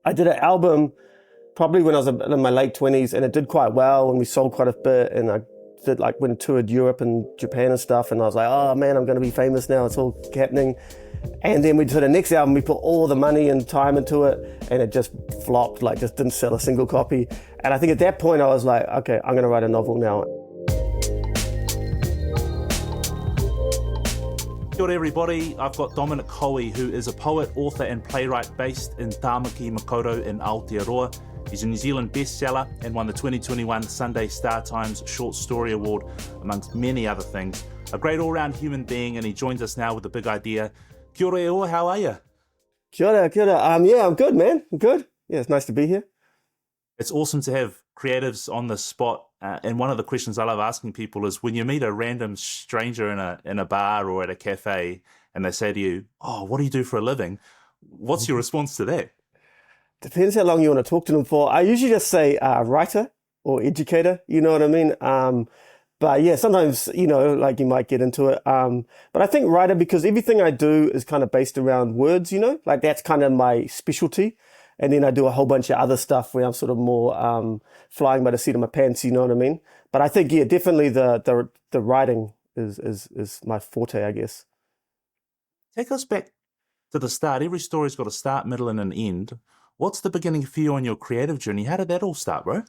I did an album probably when I was in my late 20s, and it did quite well, and we sold quite a bit, and I did like went toured Europe and Japan and stuff, and I was like, oh man, I'm going to be famous now, it's all happening. And then we did the next album, we put all the money and time into it, and it just flopped, like just didn't sell a single copy. And I think at that point I was like, okay, I'm going to write a novel now. Kia ora everybody, I've got Dominic Hoey, who is a poet, author and playwright based in Tāmaki Makaurau in Aotearoa. He's a New Zealand bestseller and won the 2021 Sunday Star Times Short Story Award, amongst many other things. A great all-round human being, and he joins us now with a big idea. Kia ora e oa, how are you? Kia ora, kia ora. Yeah, I'm good, man. I'm good. Yeah, it's nice to be here. It's awesome to have creatives on the spot. And one of the questions I love asking people is when you meet a random stranger in a bar or at a cafe and they say to you, oh, what do you do for a living? What's your response to that? Depends how long you want to talk to them for. I usually just say writer or educator, you know what I mean? But yeah, sometimes, you know, like you might get into it. But I think writer, because everything I do is kind of based around words, you know, like that's kind of my specialty. And then I do a whole bunch of other stuff where I'm sort of more flying by the seat of my pants, you know what I mean? But I think, yeah, definitely the writing is my forte, I guess. Take us back to the start. Every story's got a start, middle, and an end. What's the beginning for you on your creative journey? How did that all start, bro?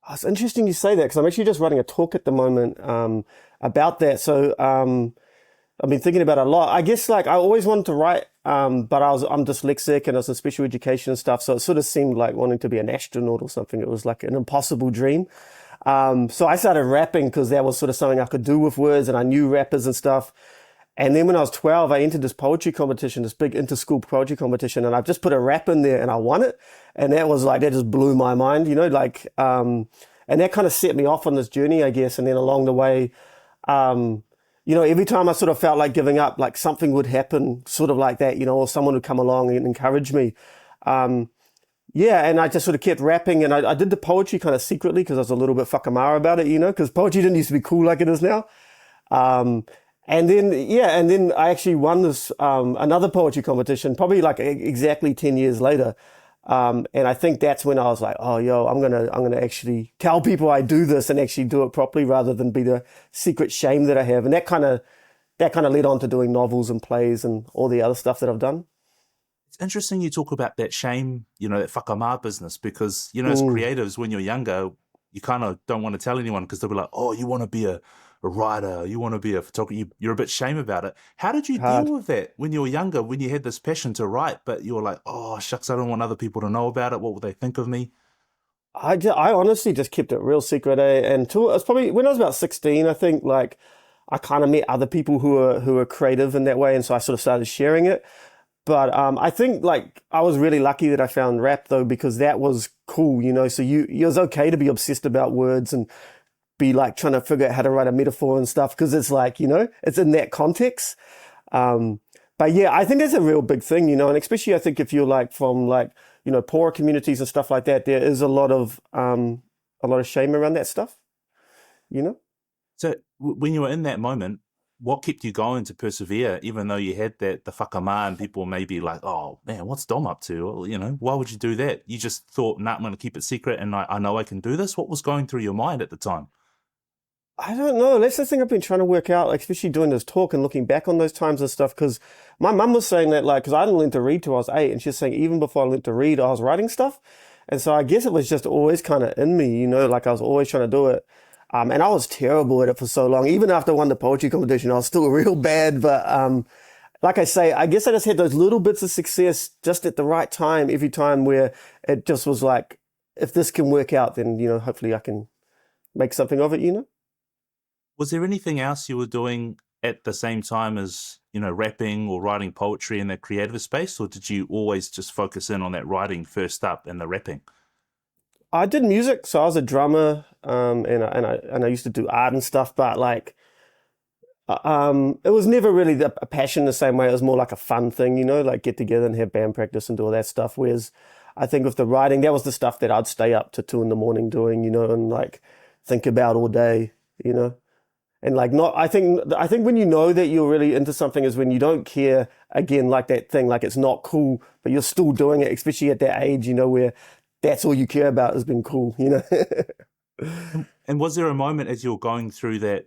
Oh, it's interesting you say that, because I'm actually just writing a talk at the moment about that. So I've been thinking about it a lot. I guess like I always wanted to write, but I'm dyslexic and I was in special education and stuff. So it sort of seemed like wanting to be an astronaut or something. It was like an impossible dream. So I started rapping because that was sort of something I could do with words, and I knew rappers and stuff. And then when I was 12, I entered this poetry competition, this big inter-school poetry competition, and I just put a rap in there and I won it. And that was like, that just blew my mind, you know, like, and that kind of set me off on this journey, I guess. And then along the way, you know, every time I sort of felt like giving up, like something would happen sort of like that, you know, or someone would come along and encourage me. Yeah, and I just sort of kept rapping, and I did the poetry kind of secretly because I was a little bit whakamara about it, you know, because poetry didn't used to be cool like it is now. And then I actually won this another poetry competition, probably like exactly 10 years later. And I think that's when I was like, oh, yo, I'm gonna actually tell people I do this and actually do it properly rather than be the secret shame that I have. And that kind of led on to doing novels and plays and all the other stuff that I've done. It's interesting you talk about that shame, you know, that whakamā business, because, you know, as creatives, when you're younger, you kind of don't want to tell anyone because they'll be like, oh, you want to be a writer, you want to be a photographer, you're a bit shame about it. How did you deal with that when you were younger, when you had this passion to write, but you were like, oh, shucks, I don't want other people to know about it. What will they think of me? I honestly just kept it real secret, until it was probably when I was about 16, I think, like, I kind of met other people who are creative in that way, and so I sort of started sharing it. But I think, like, I was really lucky that I found rap, though, because that was cool, you know, so it was okay to be obsessed about words and be like trying to figure out how to write a metaphor and stuff, because it's like, you know, it's in that context. But yeah, I think that's a real big thing, you know, and especially I think if you're like from like, you know, poorer communities and stuff like that, there is a lot of shame around that stuff, you know? So when you were in that moment, what kept you going to persevere, even though you had the whakamā and people may be like, oh man, what's Dom up to? Well, you know, why would you do that? You just thought, nah, I'm going to keep it secret and I know I can do this. What was going through your mind at the time? I don't know. That's the thing I've been trying to work out, like, especially doing this talk and looking back on those times and stuff. Because my mum was saying that, like, because I didn't learn to read till I was 8, and she's saying even before I learned to read, I was writing stuff. And so I guess it was just always kind of in me, you know, like I was always trying to do it. And I was terrible at it for so long. Even after I won the poetry competition, I was still real bad. But like I say, I guess I just had those little bits of success just at the right time, every time, where it just was like, if this can work out, then, you know, hopefully I can make something of it, you know? Was there anything else you were doing at the same time as, you know, rapping or writing poetry in that creative space, or did you always just focus in on that writing first up and the rapping? I did music, so I was a drummer, and I used to do art and stuff, but like, it was never really a passion the same way. It was more like a fun thing, you know, like get together and have band practice and do all that stuff. Whereas I think with the writing, that was the stuff that I'd stay up to 2 a.m. doing, you know, and like think about all day, you know. And like not, I think when you know that you're really into something is when you don't care again, like that thing, like it's not cool, but you're still doing it, especially at that age, where that's all you care about is being cool. And was there a moment as you were going through that,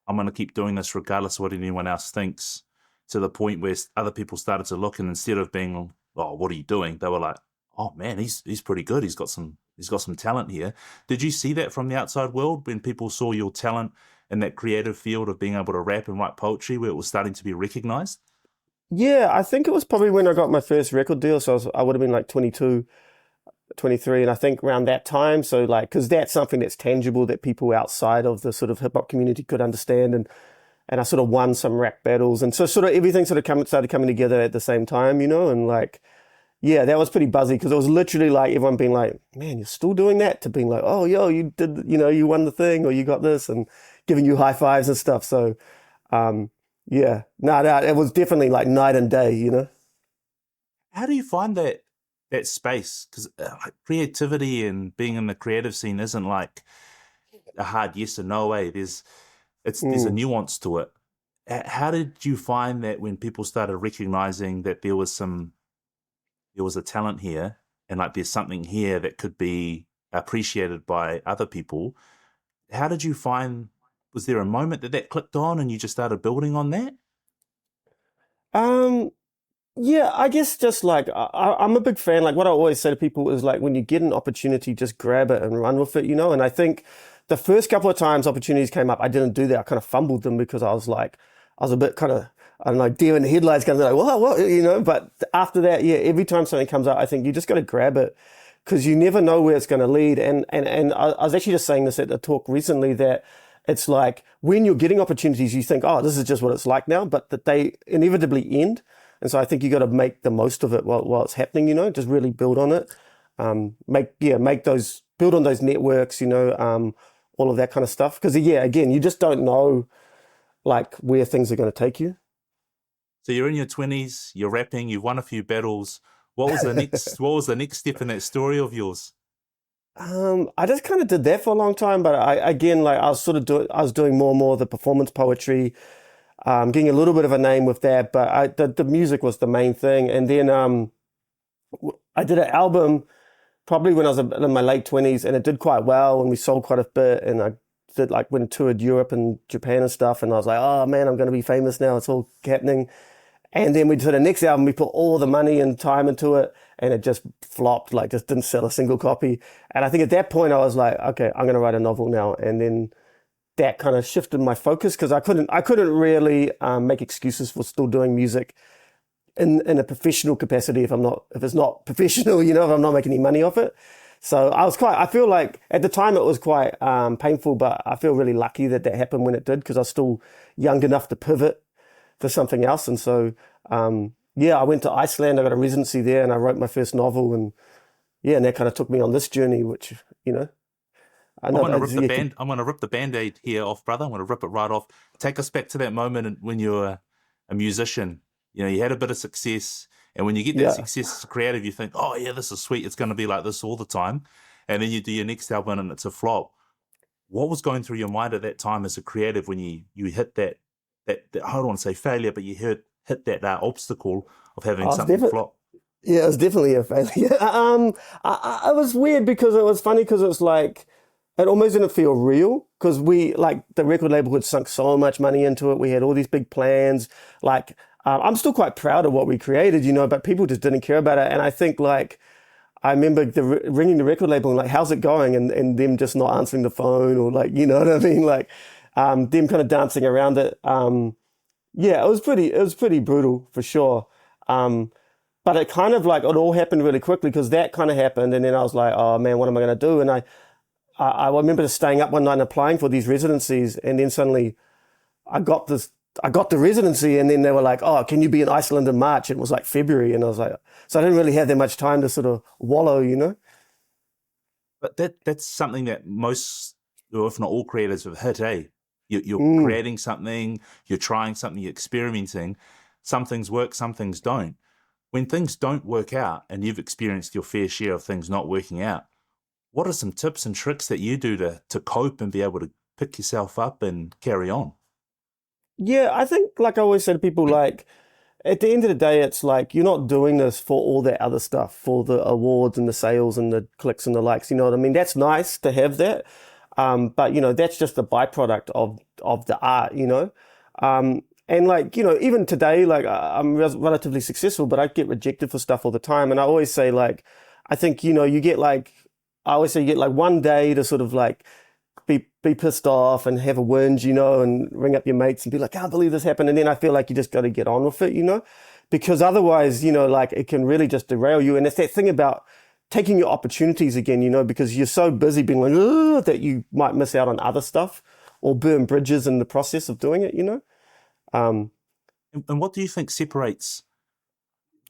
I'm going to keep doing this regardless of what anyone else thinks, to the point where other people started to look, and instead of being, oh, what are you doing? They were like, oh man, he's pretty good. He's got some talent here. Did you see that from the outside world when people saw your talent in that creative field of being able to rap and write poetry, where it was starting to be recognized? Yeah, I think it was probably when I got my first record deal. So I would have been like 22, 23, and I think around that time. So like, because that's something that's tangible that people outside of the sort of hip hop community could understand, and I sort of won some rap battles, and so sort of everything sort of started coming together at the same time, and like, yeah, that was pretty buzzy because it was literally like everyone being like, man, you're still doing that, to being like, oh, yo, you did, you won the thing, or you got this, and giving you high fives and stuff. So, um, yeah, no, it was definitely like night and day. How do you find that space? Because like creativity and being in the creative scene isn't like a hard yes or no way. There's a Mm. nuance to it. How did you find that when people started recognizing that there was a talent here, and like there's something here that could be appreciated by other people? How did you find? Was there a moment that clicked on, and you just started building on that? Um, Yeah, I guess just like I'm a big fan. Like what I always say to people is like when you get an opportunity, just grab it and run with it. And I think the first couple of times opportunities came up, I didn't do that. I kind of fumbled them because I was a bit kind of, I don't know, deer in the headlights, kind of like, what? But after that, yeah, every time something comes up, I think you just got to grab it because you never know where it's going to lead. And I was actually just saying this at a talk recently that it's like when you're getting opportunities, you think, oh, this is just what it's like now, but that they inevitably end. And so I think you got to make the most of it while it's happening, just really build on it. Build on those networks, all of that kind of stuff. Because yeah, again, you just don't know like where things are going to take you. So you're in your 20s, you're rapping, you've won a few battles. What was the next? What was the next step in that story of yours? I just kind of did that for a long time, but again, like I was doing more and more of the performance poetry, getting a little bit of a name with that, but the music was the main thing. And then I did an album probably when I was in my late 20s, and it did quite well, and we sold quite a bit, and I did like went and toured Europe and Japan and stuff, and I was like, oh man, I'm going to be famous now. It's all happening. And then we did the next album, we put all the money and time into it, and it just flopped, like just didn't sell a single copy. And I think at that point I was like, okay, I'm going to write a novel now. And then that kind of shifted my focus because I couldn't really make excuses for still doing music in a professional capacity if it's not professional, if I'm not making any money off it. So I feel like at the time it was quite painful, but I feel really lucky that happened when it did because I was still young enough to pivot for something else. And so, yeah, I went to Iceland, I got a residency there and I wrote my first novel, and yeah, and that kind of took me on this journey, which, I I'm know gonna that, rip the yeah, band. I'm gonna rip the band-aid here off, brother. I'm gonna rip it right off. Take us back to that moment when you were a musician. You had a bit of success, and when you get that yeah. success as a creative, you think, "Oh yeah, this is sweet. It's gonna be like this all the time." And then you do your next album, and it's a flop. What was going through your mind at that time as a creative when you hit that I don't want to say failure, but you hit that obstacle of I having was something definitely, flop? yeah, it was definitely a failure. I was weird because it was funny because it was like, it almost didn't feel real because like the record label had sunk so much money into it. We had all these big plans. Like, I'm still quite proud of what we created, but people just didn't care about it. And I think like, I remember ringing the record label and like, how's it going? And them just not answering the phone or like, you know what I mean? Like, them kind of dancing around it. Yeah, it was pretty brutal for sure. Um, but it kind of like, it all happened really quickly because that kind of happened. And then I was like, oh man, what am I going to do? And I remember just staying up one night and applying for these residencies. And then suddenly I got this, I got the residency, and then they were like, oh, can you be in Iceland in March? And it was like February. And I was like, so I didn't really have that much time to sort of wallow. But that's something that most, or if not all creators have hit, eh? You're Mm. creating something, you're trying something, you're experimenting. Some things work, some things don't. When things don't work out and you've experienced your fair share of things not working out, what are some tips and tricks that you do to cope and be able to pick yourself up and carry on? Yeah, I think like I always say to people, like at the end of the day, it's like you're not doing this for all that other stuff, for the awards and the sales and the clicks and the likes. You know what I mean? That's nice to have that, but that's just a byproduct of the art. And like even today, like I'm relatively successful, but I get rejected for stuff all the time. And I always say like, I think you get like, I always say you get like one day to sort of like be pissed off and have a whinge, and ring up your mates and be like, I can't believe this happened. And then I feel like you just got to get on with it, because otherwise, like it can really just derail you. And it's that thing about taking your opportunities again, because you're so busy being like, "Ugh," that you might miss out on other stuff or burn bridges in the process of doing it. Um, And what do you think separates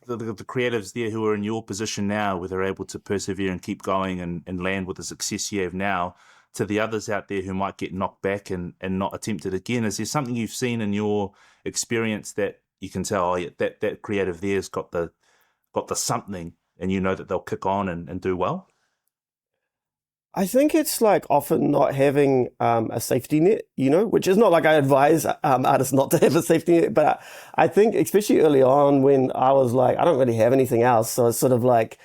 the creatives there who are in your position now, where they're able to persevere and keep going and land with the success you have now, to the others out there who might get knocked back and not attempt it again? Is there something you've seen in your experience that you can tell, oh, yeah, that creative there's got the something, and you know that they'll kick on and do well? I think it's like often not having a safety net, which is not like I advise artists not to have a safety net, but I think especially early on when I was like, I don't really have anything else. So it's sort of like,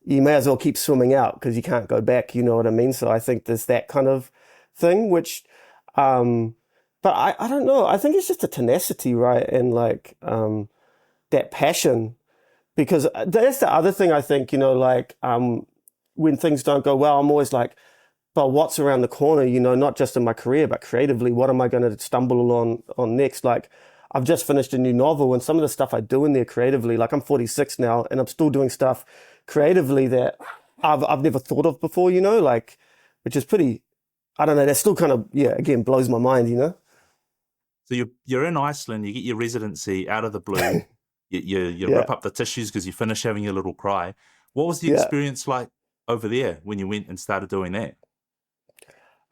you may as well keep swimming out because you can't go back, you know what I mean? So I think there's that kind of thing, um, but I don't know. I think it's just a tenacity, right? And like that passion, because that's the other thing I think, like when things don't go well, I'm always like, but what's around the corner, not just in my career, but creatively, what am I going to stumble on next? Like, I've just finished a new novel, and some of the stuff I do in there creatively, like I'm 46 now, and I'm still doing stuff creatively that I've never thought of before, like, which is pretty, I don't know, that still kind of, yeah, again, blows my mind. So you're in Iceland, you get your residency out of the blue, you Yeah, rip up the tissues because you finish having your little cry. What was the yeah. experience like over there when you went and started doing that?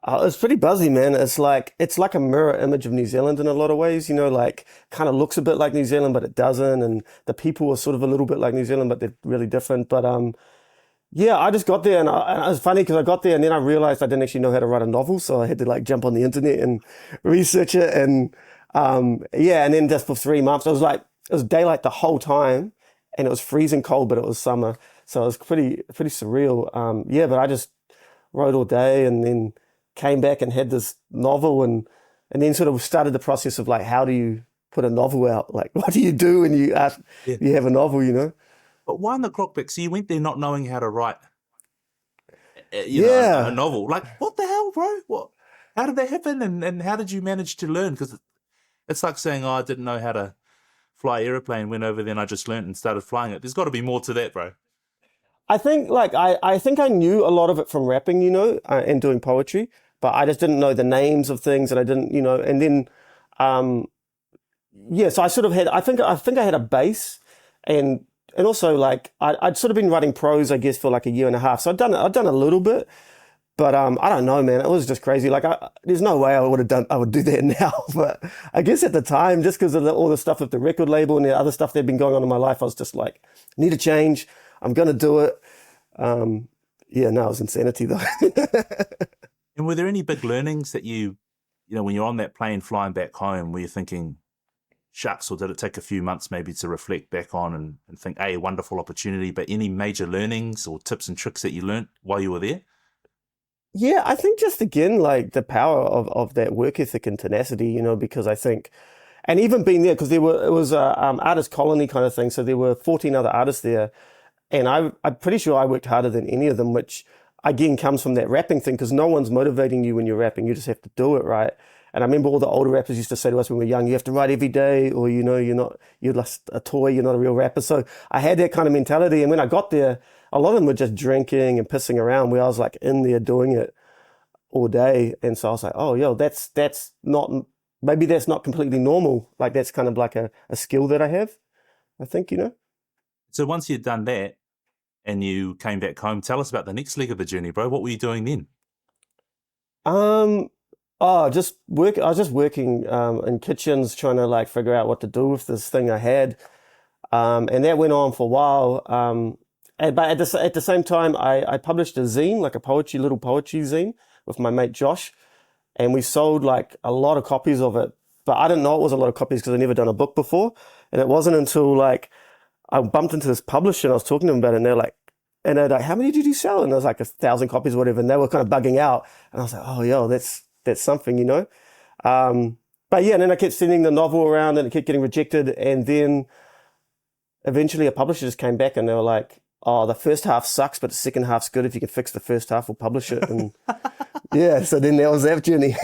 It's pretty buzzy, man. It's like a mirror image of New Zealand in a lot of ways, like kind of looks a bit like New Zealand, but it doesn't. And the people are sort of a little bit like New Zealand, but they're really different. But yeah, I just got there, and it was funny because I got there and then I realized I didn't actually know how to write a novel, so I had to like jump on the internet and research it, and yeah, and then just for 3 months, it was daylight the whole time, and it was freezing cold, but it was summer, so it was pretty surreal. Yeah, but I just wrote all day, and then came back and had this novel, and then sort of started the process of like, how do you put a novel out? Like, what do you do when Yeah. you have a novel? But why in the crockback? So you went there not knowing how to write, a Yeah. novel. Like, what the hell, bro? What? How did that happen? And how did you manage to learn? Because it's like saying, oh, I didn't know how to fly airplane, went over there and I just learned and started flying it. There's got to be more to that, bro. I think like I think I knew a lot of it from rapping, and doing poetry, but I just didn't know the names of things, and I didn't, and then um yeah, so I sort of had I think I had a base, and also like I'd sort of been writing prose, I guess, for like a year and a half. So I'd done a little bit, but I don't know, man. It was just crazy. Like there's no way I would do that now. But I guess at the time, just because of all the stuff with the record label and the other stuff that had been going on in my life, I was just like, need a change. I'm gonna do it. Um, yeah, no, it was insanity though. And were there any big learnings that when you're on that plane flying back home, were you thinking, shucks, or did it take a few months maybe to reflect back on and think, hey, wonderful opportunity, but any major learnings or tips and tricks that you learnt while you were there? Yeah, I think just again, like the power of that work ethic and tenacity, because I think, and even being there, because it was a artist colony kind of thing. So there were 14 other artists there, and I'm pretty sure I worked harder than any of them, which again comes from that rapping thing, because no one's motivating you when you're rapping. You just have to do it, right? And I remember all the older rappers used to say to us when we were young, you have to write every day, or you're just a toy, you're not a real rapper. So I had that kind of mentality. And when I got there, a lot of them were just drinking and pissing around, where I was like in there doing it all day. And so I was like, oh, yo, that's not, maybe that's not completely normal. Like that's kind of like a skill that I have, I think. So once you'd done that and you came back home, tell us about the next leg of the journey, bro. What were you doing then? Um, just work. I was just working in kitchens, trying to like figure out what to do with this thing I had, and that went on for a while. But at the same time, I published a zine, like a little poetry zine, with my mate Josh, and we sold like a lot of copies of it. but I didn't know it was a lot of copies because I'd never done a book before. And it wasn't until like I bumped into this publisher and I was talking to them about it, and they're like, how many did you sell? And there was like 1,000 copies or whatever. And they were kind of bugging out. And I was like, oh, yo, that's something, you know? But yeah, and then I kept sending the novel around and it kept getting rejected. And then eventually a publisher just came back and they were like, oh, the first half sucks, but the second half's good. If you can fix the first half, we'll publish it. And yeah, so then that was that journey.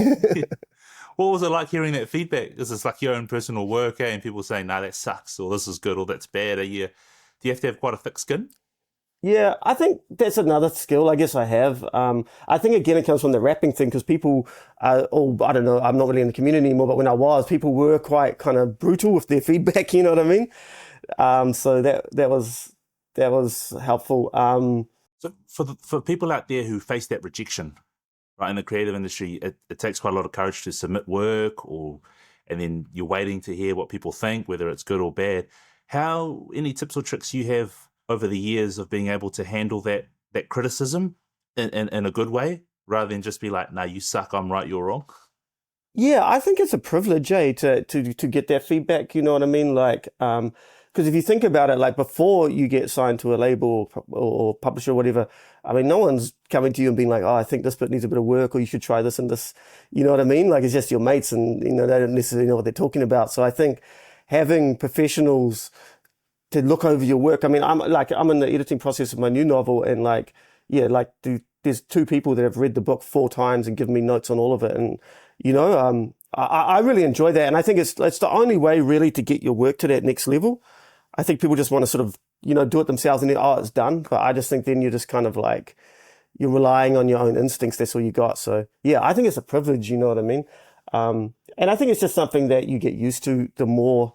What was it like hearing that feedback? Is this like your own personal work, and people saying, no, that sucks, or this is good, or that's bad? Do you have to have quite a thick skin? Yeah, I think that's another skill I guess I have. I think again it comes from the rapping thing because people, I don't know, I'm not really in the community anymore, but when I was, people were quite kind of brutal with their feedback. You know what I mean? So that was helpful. So for people out there who face that rejection, right, in the creative industry, it takes quite a lot of courage to submit work, and then you're waiting to hear what people think, whether it's good or bad. Any tips or tricks you have over the years of being able to handle that criticism in a good way, rather than just be like, no, you suck, I'm right, you're wrong? Yeah, I think it's a privilege, to get that feedback. You know what I mean? Like, because if you think about it, like before you get signed to a label or publisher or whatever, I mean, no one's coming to you and being like, oh, I think this bit needs a bit of work, or you should try this and this. You know what I mean? Like it's just your mates, and you know they don't necessarily know what they're talking about. So I think having professionals to look over your work. I mean, I'm in the editing process of my new novel, and like, yeah, like there's two people that have read the book 4 times and given me notes on all of it, and you know, I really enjoy that, and I think it's the only way really to get your work to that next level. I think people just want to sort of, you know, do it themselves and then, oh, it's done. But I just think then you're just kind of like, you're relying on your own instincts. That's all you got. So yeah, I think it's a privilege, you know what I mean? And I think it's just something that you get used to the more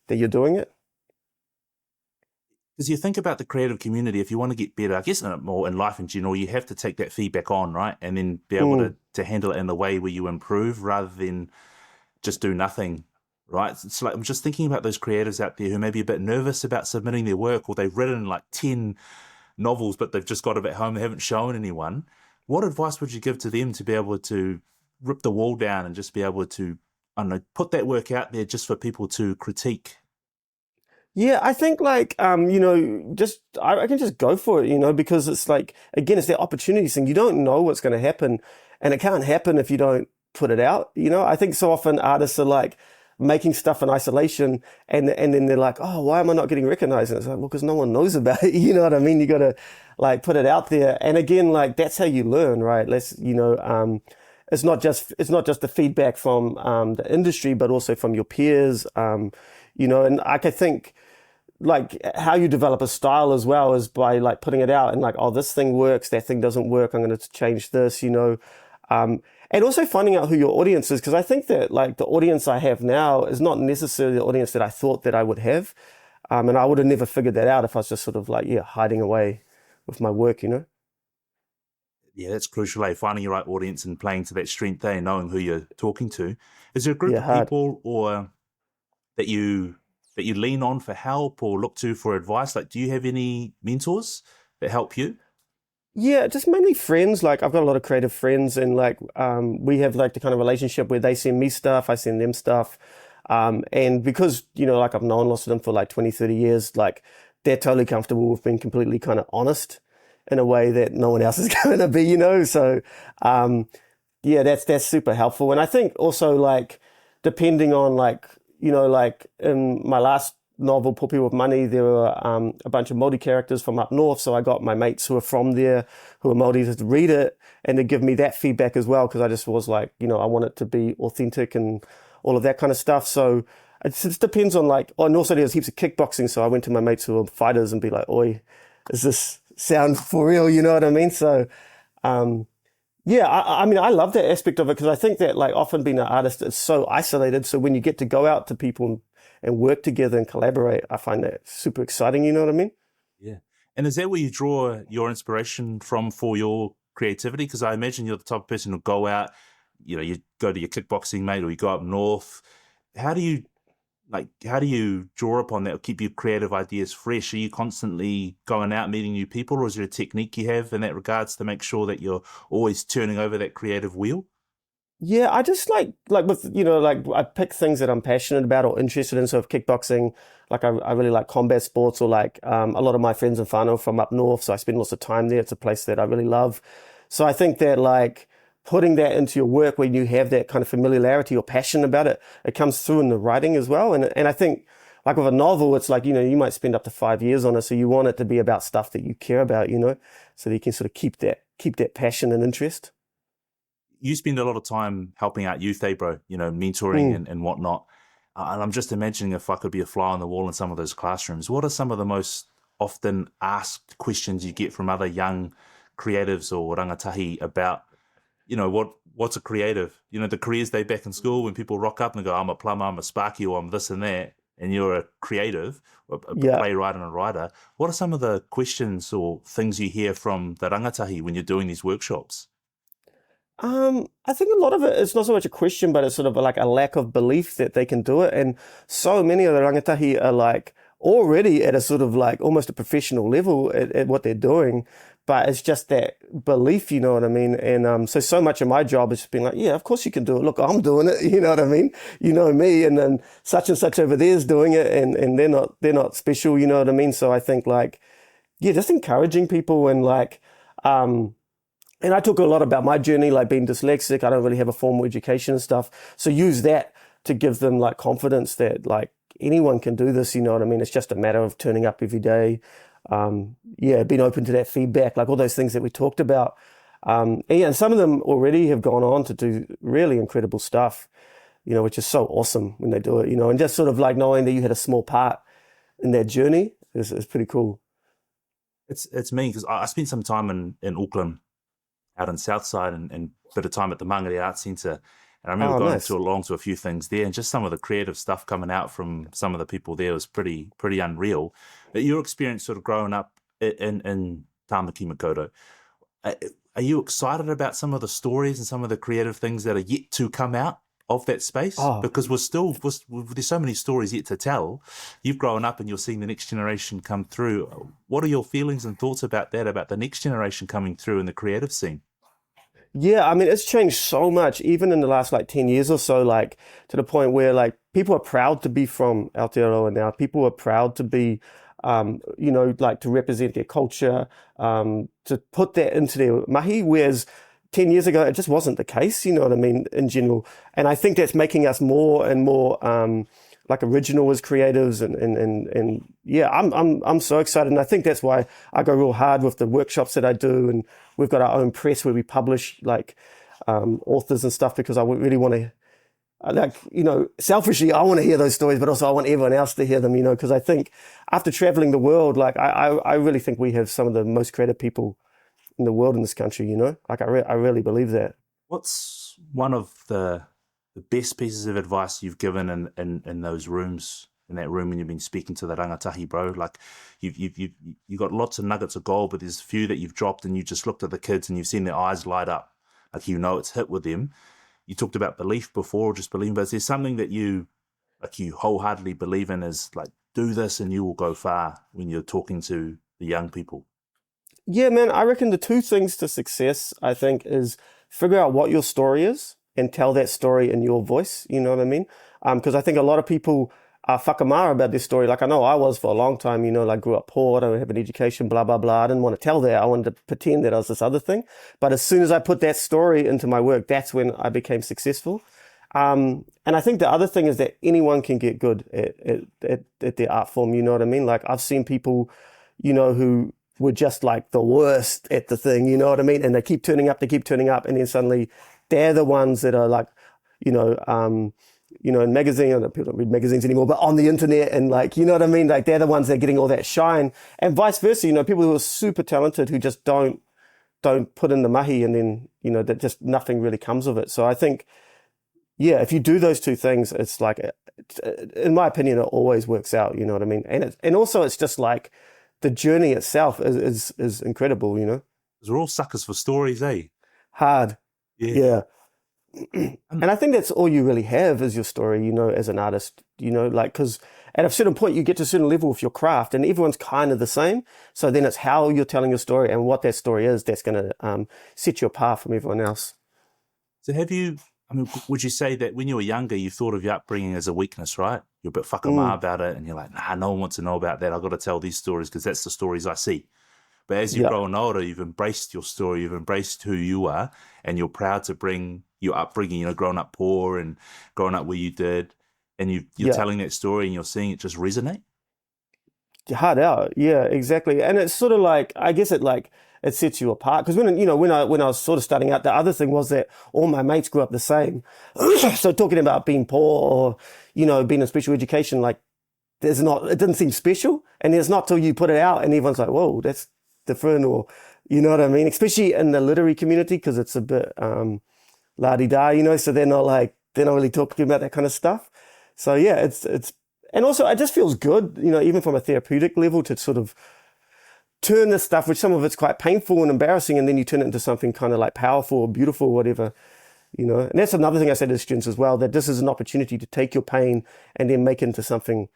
that you're doing it. Because you think about the creative community, if you want to get better, I guess more in life in general, you have to take that feedback on, right? And then be able to handle it in the way where you improve rather than just do nothing, right? It's like, I'm just thinking about those creatives out there who may be a bit nervous about submitting their work, or they've written like 10 novels, but they've just got it at home, they haven't shown anyone. What advice would you give to them to be able to rip the wall down and just be able to, I don't know, put that work out there just for people to critique? Yeah, I think like, you know, I can just go for it, you know, because it's like, again, it's the opportunity thing. You don't know what's going to happen, and it can't happen if you don't put it out. You know, I think so often artists are like making stuff in isolation, and then they're like, oh, why am I not getting recognized? And it's like, well, because no one knows about it. You know what I mean? You got to like put it out there. And again, like that's how you learn, right? It's not just the feedback from the industry, but also from your peers. You know, and I think like how you develop a style as well is by like putting it out and like, oh, this thing works, that thing doesn't work, I'm going to change this, you know. And also finding out who your audience is, because I think that like the audience I have now is not necessarily the audience that I thought that I would have. And I would have never figured that out if I was just sort of like, yeah, hiding away with my work, you know. Yeah, that's crucial, finding your right audience and playing to that strength there and knowing who you're talking to. Is there a group Yeah, of hard. people or that you lean on for help or look to for advice? Like, do you have any mentors that help you? Yeah, just mainly friends. Like I've got a lot of creative friends, and like we have like the kind of relationship where they send me stuff, I send them stuff. And because, you know, like I've known lots of them for like 20, 30 years, like they're totally comfortable with being completely kind of honest in a way that no one else is going to be, you know. So yeah, that's super helpful. And I think also like depending on like, you know, like in my last novel, Poor People with Money, there were a bunch of Māori characters from up north. So I got my mates who are from there, who are Māori, to read it and to give me that feedback as well. Because I just was like, you know, I want it to be authentic and all of that kind of stuff. So it just depends on like, oh, and also there's heaps of kickboxing. So I went to my mates who are fighters and be like, oi, does this sound for real? You know what I mean? So yeah, I mean, I love that aspect of it because I think that like often being an artist is so isolated. So when you get to go out to people and work together and collaborate, I find that super exciting. You know what I mean? Yeah. And is that where you draw your inspiration from for your creativity? Because I imagine you're the type of person who'll go out, you know, you go to your kickboxing mate or you go up north. How do you draw upon that or keep your creative ideas fresh? Are you constantly going out meeting new people, or is there a technique you have in that regards to make sure that you're always turning over that creative wheel? Yeah, I just like with like I pick things that I'm passionate about or interested in. So if kickboxing, like I really like combat sports, or like a lot of my friends and whānau from up north, so I spend lots of time there. It's a place that I really love. So I think that like putting that into your work when you have that kind of familiarity or passion about it, it comes through in the writing as well. And I think like with a novel, it's like, you might spend up to 5 years on it, so you want it to be about stuff that you care about, so that you can sort of keep that passion and interest. You spend a lot of time helping out youth, bro, mentoring Mm. and whatnot. And I'm just imagining if I could be a fly on the wall in some of those classrooms, what are some of the most often asked questions you get from other young creatives or rangatahi about, what's a creative? The careers day back in school when people rock up and go, I'm a plumber, I'm a sparky, or I'm this and that, and you're a creative, a Yeah. playwright and a writer. What are some of the questions or things you hear from the rangatahi when you're doing these workshops? I think a lot of it is not so much a question, but it's sort of like a lack of belief that they can do it. And so many of the rangatahi are like already at a sort of like almost a professional level at what they're doing. But it's just that belief, you know what I mean? And so much of my job is just being like, yeah, of course you can do it. Look, I'm doing it, you know what I mean? You know me, and then such and such over there is doing it, and they're not special, you know what I mean? So I think like, yeah, just encouraging people um and I talk a lot about my journey, like being dyslexic. I don't really have a formal education and stuff. So use that to give them like confidence that like anyone can do this, you know what I mean? It's just a matter of turning up every day. Yeah, being open to that feedback, like all those things that we talked about. And yeah, and some of them already have gone on to do really incredible stuff, which is so awesome when they do it, and just sort of like knowing that you had a small part in that journey is pretty cool. It's me because I spent some time in Auckland out in Southside and a bit of time at the Mangere Arts Centre. And I remember Oh, going nice. to along to a few things there, and just some of the creative stuff coming out from some of the people there was pretty unreal. But your experience sort of growing up in Tāmaki Makaurau, uh, are you excited about some of the stories and some of the creative things that are yet to come out of that space? Oh, Because there's so many stories yet to tell. You've grown up and you're seeing the next generation come through. What are your feelings and thoughts about that, about the next generation coming through in the creative scene? yeah, I mean, it's changed so much, even in the last like 10 years or so, like to the point where like people are proud to be from Aotearoa now. People are proud to be, like to represent their culture, to put that into their mahi, whereas 10 years ago, it just wasn't the case, you know what I mean, in general. And I think that's making us more and more, like original as creatives and yeah, I'm so excited. And I think that's why I go real hard with the workshops that I do. And we've got our own press where we publish like authors and stuff, because I really want to like, selfishly, I want to hear those stories, but also I want everyone else to hear them, because I think after traveling the world, like I really think we have some of the most creative people in the world in this country, like I really believe that. What's one of the best pieces of advice you've given in those rooms, in that room when you've been speaking to the rangatahi, bro? Like you've got lots of nuggets of gold, but there's a few that you've dropped, and you just looked at the kids and you've seen their eyes light up, like it's hit with them. You talked about belief before, just believing, but is there something that you wholeheartedly believe in, is like, do this and you will go far when you're talking to the young people? Yeah, man, I reckon the two things to success, I think, is figure out what your story is and tell that story in your voice. You know what I mean? Because I think a lot of people are whakamara about this story. Like I know I was for a long time, like grew up poor, I don't have an education, blah, blah, blah. I didn't want to tell that. I wanted to pretend that I was this other thing. But as soon as I put that story into my work, that's when I became successful. And I think the other thing is that anyone can get good at their art form. You know what I mean? Like I've seen people, who were just like the worst at the thing, you know what I mean? And they keep turning up, and then suddenly they're the ones that are like, you know, in magazine, I know people don't read magazines anymore, but on the internet and like, you know what I mean? Like they're the ones that are getting all that shine, and vice versa, people who are super talented who just don't put in the mahi, and then, that just nothing really comes of it. So I think, yeah, if you do those two things, it's like, in my opinion, it always works out, you know what I mean? And also it's just like the journey itself is incredible, 'Cause we're all suckers for stories, eh? hard. Yeah. Yeah. Um, And I think that's all you really have is your story, as an artist, like, because at a certain point you get to a certain level with your craft and everyone's kind of the same. So then it's how you're telling your story and what that story is that's going to set you apart from everyone else. so have you I mean, would you say that when you were younger, you thought of your upbringing as a weakness, right? You're a bit whakama about it, and you're like, nah, no one wants to know about that. I've got to tell these stories because that's the stories I see. But as you've Yeah, grown older, you've embraced your story, you've embraced who you are, and you're proud to bring your upbringing, growing up poor and growing up where you did, and you're yeah. telling that story and you're seeing it just resonate. Hard out. Yeah, exactly. And it's sort of like, I guess it sets you apart. Because when I was sort of starting out, the other thing was that all my mates grew up the same. So talking about being poor or, being in special education, like it didn't seem special. And it's not till you put it out and everyone's like, whoa, that's different, or, you know what I mean? Especially in the literary community, because it's a bit la-di-da, so they're not really talking about that kind of stuff. So yeah, and also it just feels good, even from a therapeutic level, to sort of turn this stuff, which some of it's quite painful and embarrassing, and then you turn it into something kind of like powerful or beautiful or whatever, And that's another thing I say to the students as well, that this is an opportunity to take your pain and then make it into something,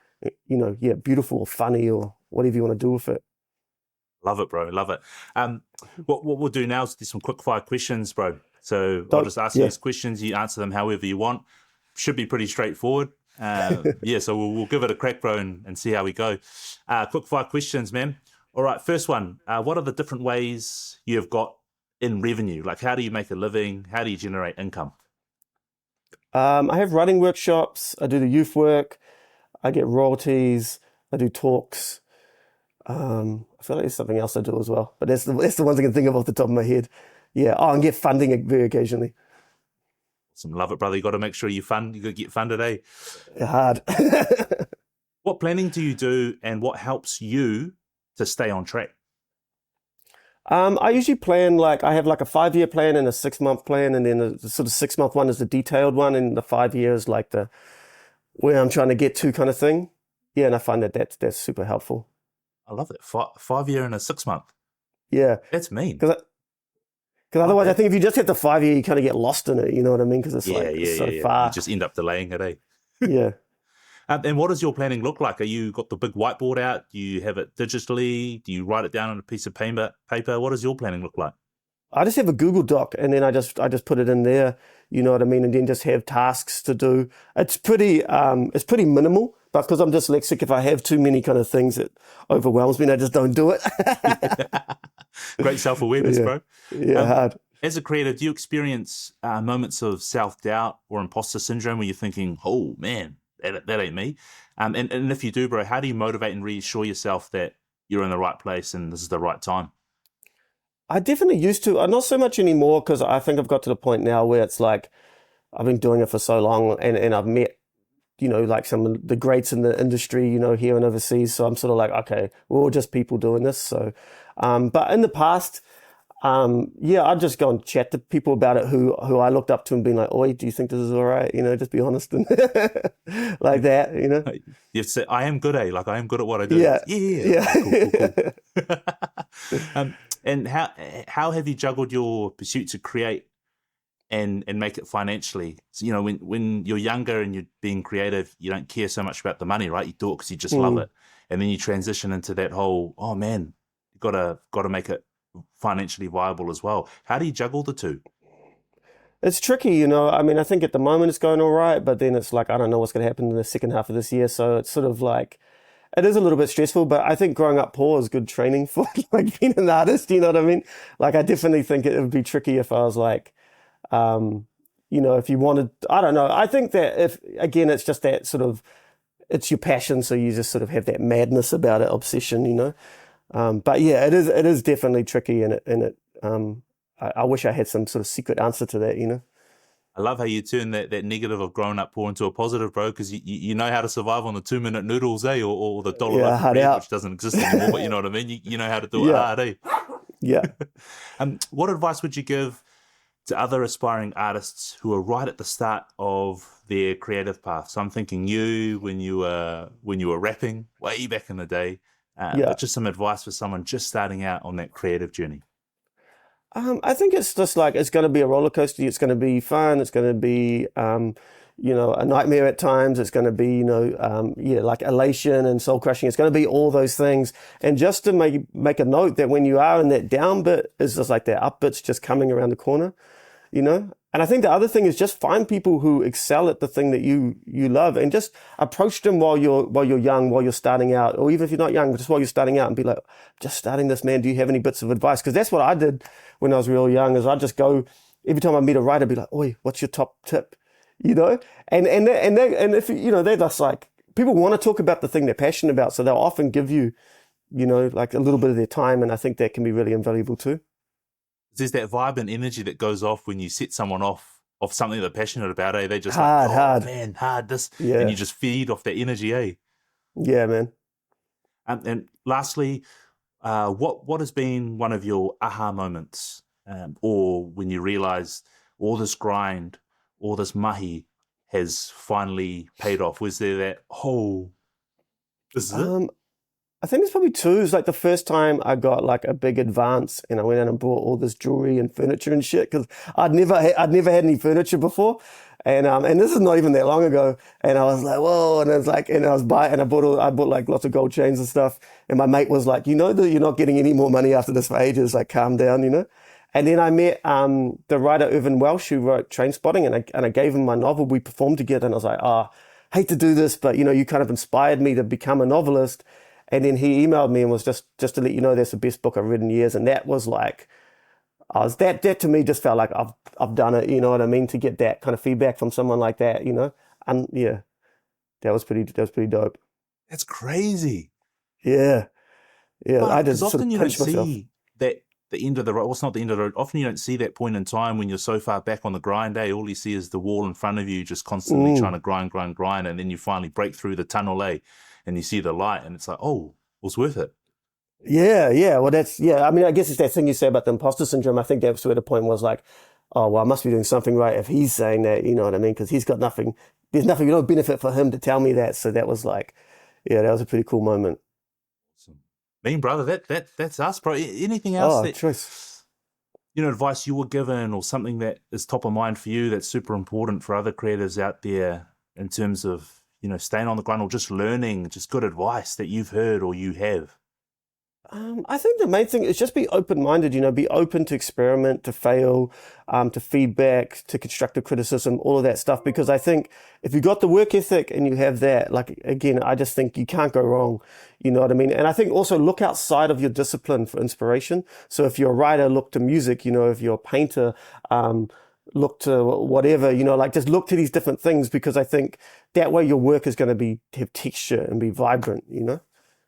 beautiful or funny or whatever you want to do with it. Love it, bro. Love it. What we'll do now is do some quick fire questions, bro. So I'll just ask you these questions. You answer them however you want. Should be pretty straightforward. So we'll give it a crack, bro, and see how we go. Quick fire questions, man. All right, first one. What are the different ways you have got in revenue? Like, how do you make a living? How do you generate income? I have running workshops. I do the youth work. I get royalties. I do talks. I feel like there's something else I do as well, but that's the ones I can think of off the top of my head. Yeah. Oh, and get funding very occasionally. Some love it, brother. You got to make sure you got to get funded, eh? Hard. What planning do you do, and what helps you to stay on track? I usually plan, I have like a 5-year plan and a 6-month plan, and then the sort of 6-month one is the detailed one, and the 5 years like the where I'm trying to get to kind of thing. Yeah, and I find that's super helpful. I love it. 5-year and a 6-month. Yeah. That's mean. Because otherwise, I think if you just hit the 5-year, you kind of get lost in it. You know what I mean? Because it's so far. You just end up delaying it, eh? Yeah. And what does your planning look like? Are you got the big whiteboard out? Do you have it digitally? Do you write it down on a piece of paper? What does your planning look like? I just have a Google Doc, and then I just put it in there. You know what I mean? And then just have tasks to do. It's pretty minimal. But because I'm dyslexic, if I have too many kind of things, it overwhelms me and I just don't do it. Great self-awareness, bro. Yeah, hard. As a creator, do you experience moments of self-doubt or imposter syndrome where you're thinking, oh, man, that ain't me? And if you do, bro, how do you motivate and reassure yourself that you're in the right place and this is the right time? I definitely used to. Not so much anymore, because I think I've got to the point now where it's like I've been doing it for so long, and I've met like some of the greats in the industry, here and overseas. So I'm sort of like, okay, we're all just people doing this. So, but in the past, I'd just go and chat to people about it who I looked up to and been like, oi, do you think this is all right? Just be honest and like that, You say, I am good, eh? Like, I am good at what I do. Yeah. Cool. And how have you juggled your pursuit to create and make it financially? So, when you're younger and you're being creative, you don't care so much about the money, right? You do it because you just love it. And then you transition into that whole, oh man, you gotta make it financially viable as well. How do you juggle the two? It's tricky, I mean, I think at the moment it's going all right, but then it's like, I don't know what's going to happen in the second half of this year. So it's sort of like, it is a little bit stressful, but I think growing up poor is good training for like being an artist, you know what I mean? Like, I definitely think it would be tricky if I was like, if you wanted, I don't know. I think that it's just that sort of, it's your passion. So you just sort of have that madness about it, obsession, but yeah, it is definitely tricky, and I wish I had some sort of secret answer to that, I love how you turn that negative of growing up poor into a positive, bro, because you know how to survive on the 2-minute noodles, eh? Or the dollar loaf of bread, which doesn't exist anymore, but you know what I mean? You know how to do it hard, eh? Yeah. What advice would you give to other aspiring artists who are right at the start of their creative path? So I'm thinking you when you were rapping way back in the day, but just some advice for someone just starting out on that creative journey. I think it's just like, it's going to be a roller coaster. It's going to be fun. It's going to be, a nightmare at times. It's going to be, like elation and soul crushing. It's going to be all those things. And just to make a note that when you are in that down bit, it's just like that up bit's just coming around the corner. you know? And I think the other thing is just find people who excel at the thing that you love, and just approach them while you're young, while you're starting out, or even if you're not young, but just while you're starting out, and be like, just starting this, man. Do you have any bits of advice? Because that's what I did when I was real young. Is I'd just go every time I meet a writer, I'd be like, oi, what's your top tip? You know, and if you know, they're just like, people want to talk about the thing they're passionate about, so they'll often give you, you know, like a little bit of their time, and I think that can be really invaluable too. There's that vibe and energy that goes off when you set someone off something they're passionate about, eh? They just hard, man, hard this, yeah, and you just feed off that energy, eh? Yeah, man. And lastly, what has been one of your aha moments, or when you realise all this grind, all this mahi has finally paid off? Was there that this is it? I think there's probably two. It's like the first time I got like a big advance, and I went out and bought all this jewelry and furniture and shit, because I'd never had any furniture before, and this is not even that long ago. And I was like, whoa! And it's like, and I bought like lots of gold chains and stuff. And my mate was like, you know that you're not getting any more money after this for ages. Like, calm down, you know. And then I met the writer Irvin Welsh, who wrote Trainspotting, and I gave him my novel. We performed together, and I was like, hate to do this, but you know, you kind of inspired me to become a novelist. And then he emailed me and was just to let you know, that's the best book I've read in years. And that was like, that to me just felt like I've done it. You know what I mean? To get that kind of feedback from someone like that, you know, and yeah, that was pretty dope. That's crazy. Yeah. I just sort often of you don't pinched myself. see that the end of the road. Well, it's not the end of the road. Often you don't see that point in time when you're so far back on the grind, eh? All you see is the wall in front of you, just constantly trying to grind, and then you finally break through the tunnel, eh? And you see the light, and it's like, oh, it was worth it. Yeah. Well, I mean, I guess it's that thing you say about the imposter syndrome. I think that's where the point was, like, oh, well, I must be doing something right if he's saying that, you know what I mean? Because he's got nothing, there's nothing, no benefit for him to tell me that. So that was like, yeah, that was a pretty cool moment. Awesome. Mean brother, that's us, bro. Anything else choice, you know, advice you were given, or something that is top of mind for you that's super important for other creatives out there in terms of, you know, staying on the grind, or just learning, just good advice that you've heard or you have? I think the main thing is just be open-minded, you know, be open to experiment, to fail, to feedback, to constructive criticism, all of that stuff. Because I think if you got the work ethic and you have that, like, again, I just think you can't go wrong. You know what I mean? And I think also look outside of your discipline for inspiration. So if you're a writer, look to music, you know, if you're a painter, look to whatever, you know, like just look to these different things, because I think that way your work is going to have texture and be vibrant, you know?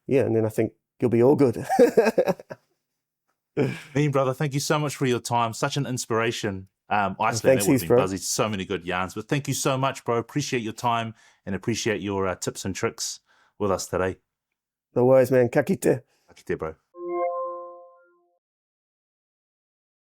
Yeah. And then I think you'll be all good. Mean brother, thank you so much for your time. Such an inspiration. Iceland, Thanks, that would have bro. been buzzy. So many good yarns. But thank you so much, bro. Appreciate your time and appreciate your tips and tricks with us today. No worries, man. Ka kite. Ka kite, bro.